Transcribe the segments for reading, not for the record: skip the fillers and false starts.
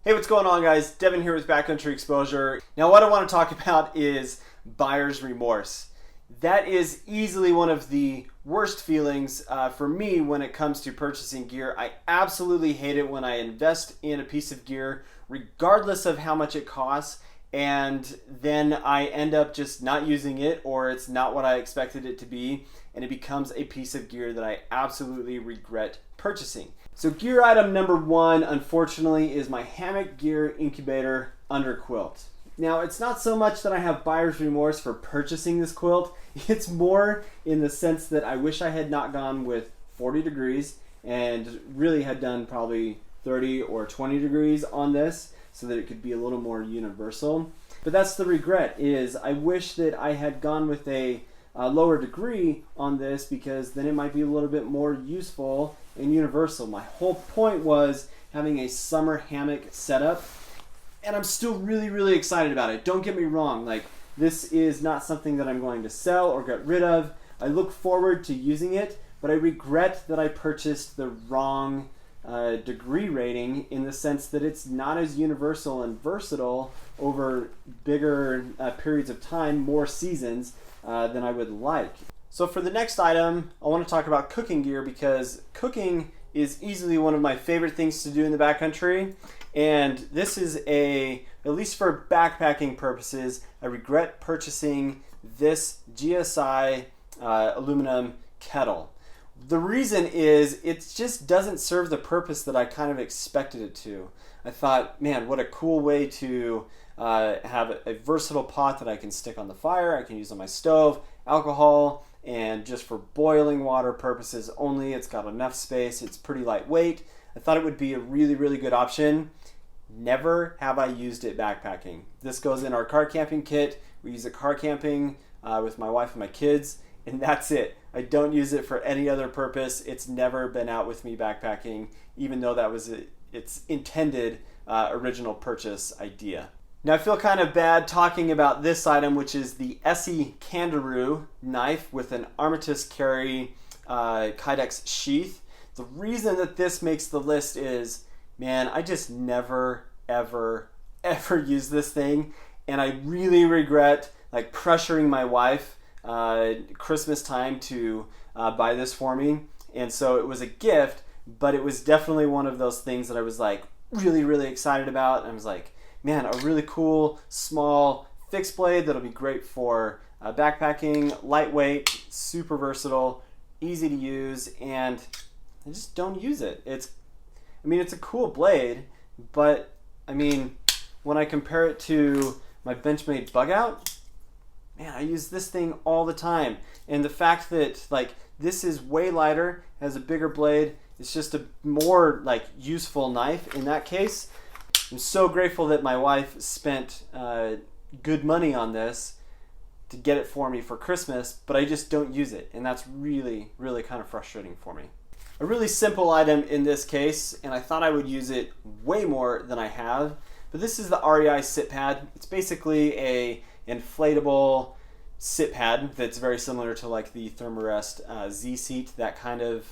Hey, what's going on, guys? Devin here with Backcountry Exposure. Now, what I want to talk about is buyer's remorse. That is easily one of the worst feelings for me when it comes to purchasing gear. I absolutely hate it when I invest in a piece of gear, regardless of how much it costs, and then I end up just not using it, or it's not what I expected it to be, and it becomes a piece of gear that I absolutely regret purchasing. So gear item number one, unfortunately, is my Hammock gear incubator under quilt. Now, it's not so much that I have buyer's remorse for purchasing this quilt. It's more in the sense that I wish I had not gone with 40 degrees and really had done probably 30 or 20 degrees on this so that it could be a little more universal. But that's the regret, is I wish that I had gone with a lower degree on this, because then it might be a little bit more useful and universal. My whole point was having a summer hammock setup, and I'm still really excited about it. Don't get me wrong, like, this is not something that I'm going to sell or get rid of. I look forward to using it, but I regret that I purchased the wrong degree rating, in the sense that it's not as universal and versatile over bigger periods of time, more seasons, than I would like. So for the next item, I want to talk about cooking gear, because cooking is easily one of my favorite things to do in the backcountry. And this is at least for backpacking purposes, I regret purchasing this Gsi Aluminum Kettle. The reason is it just doesn't serve the purpose that I kind of expected it to. I thought, man, what a cool way to have a versatile pot that I can stick on the fire, I can use on my stove, alcohol, and just for boiling water purposes only. It's got enough space, it's pretty lightweight. I thought it would be a really good option. Never have I used it backpacking. This goes in our car camping kit. We use it car camping with my wife and my kids, and that's it. I don't use it for any other purpose. It's never been out with me backpacking, even though that was its intended original purchase idea. Now, I feel kind of bad talking about this item, which is the Gsi Kangaroo knife with an Armitage carry Kydex sheath. The reason that this makes the list is, man, I just never, ever use this thing, and I really regret like pressuring my wife Christmas time to buy this for me. And so it was a gift, but it was definitely one of those things that I was like really excited about. And I was like, man, a really cool small fixed blade that'll be great for backpacking, lightweight, super versatile, easy to use, and I just don't use it. It's a cool blade, but I mean, when I compare it to my Benchmade bug out, man, I use this thing all the time. And the fact that like this is way lighter, has a bigger blade, it's just a more like useful knife in that case. I'm so grateful that my wife spent good money on this to get it for me for Christmas, but I just don't use it, and that's really kind of frustrating for me. A really simple item in this case, and I thought I would use it way more than I have, but this is the Rdi Sit Pad. It's basically a inflatable sit pad that's very similar to like the Thermarest Z seat, that kind of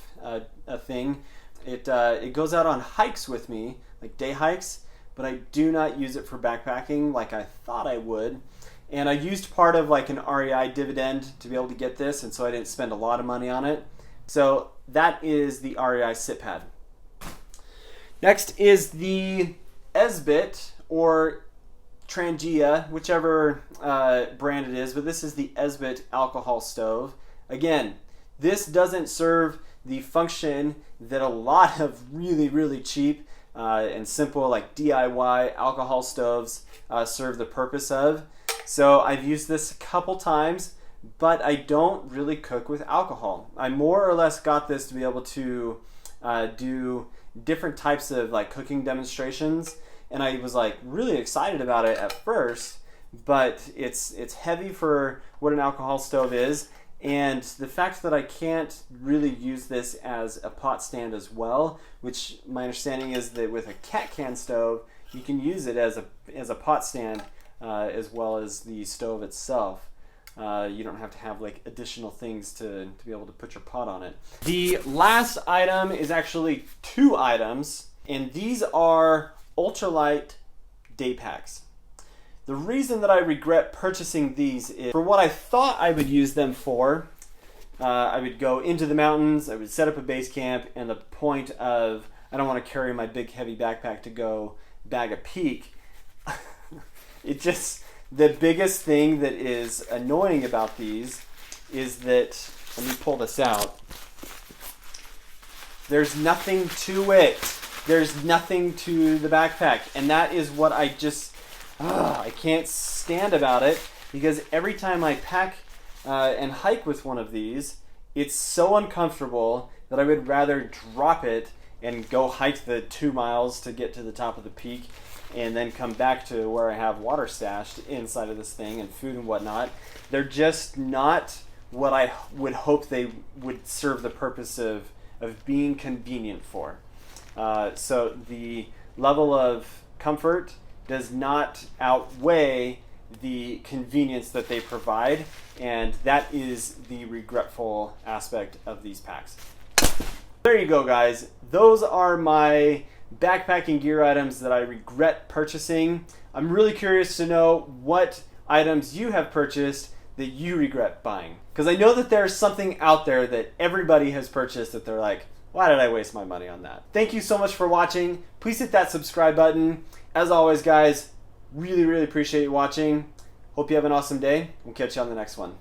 a thing. It goes out on hikes with me, like day hikes, but I do not use it for backpacking like I thought I would. And I used part of like an REI dividend to be able to get this, and so I didn't spend a lot of money on it. So that is the Rdi Sit Pad. Next is the Esmad or Trangia, whichever brand it is, but this is the Esmad alcohol stove. Again, this doesn't serve the function that a lot of really cheap and simple like DIY alcohol stoves serve the purpose of. So I've used this a couple times, but I don't really cook with alcohol. I more or less got this to be able to do different types of like cooking demonstrations, and I was like really excited about it at first, but it's heavy for what an alcohol stove is. And the fact that I can't really use this as a pot stand as well, which my understanding is that with a cat can stove, you can use it as a pot stand as well as the stove itself. You don't have to have like additional things to be able to put your pot on it. The last item is actually two items, and these are ultralight day packs. The reason that I regret purchasing these is for what I thought I would use them for. I would go into the mountains, I would set up a base camp, and the point of I don't want to carry my big heavy backpack to go bag a peak. The biggest thing that is annoying about these is that, let me pull this out, there's nothing to it. There's nothing to the backpack, and that is what I can't stand about it, because every time I pack and hike with one of these, it's so uncomfortable that I would rather drop it and go hike the 2 miles to get to the top of the peak and then come back to where I have water stashed inside of this thing and food and whatnot. They're just not what I would hope they would serve the purpose of being convenient for. So the level of comfort does not outweigh the convenience that they provide, and that is the regretful aspect of these packs. There you go, guys. Those are my backpacking gear items that I regret purchasing. I'm really curious to know what items you have purchased that you regret buying, because I know that there's something out there that everybody has purchased that they're like, why did I waste my money on that? Thank you so much for watching. Please hit that subscribe button. As always, guys, really appreciate you watching. Hope you have an awesome day. We'll catch you on the next one.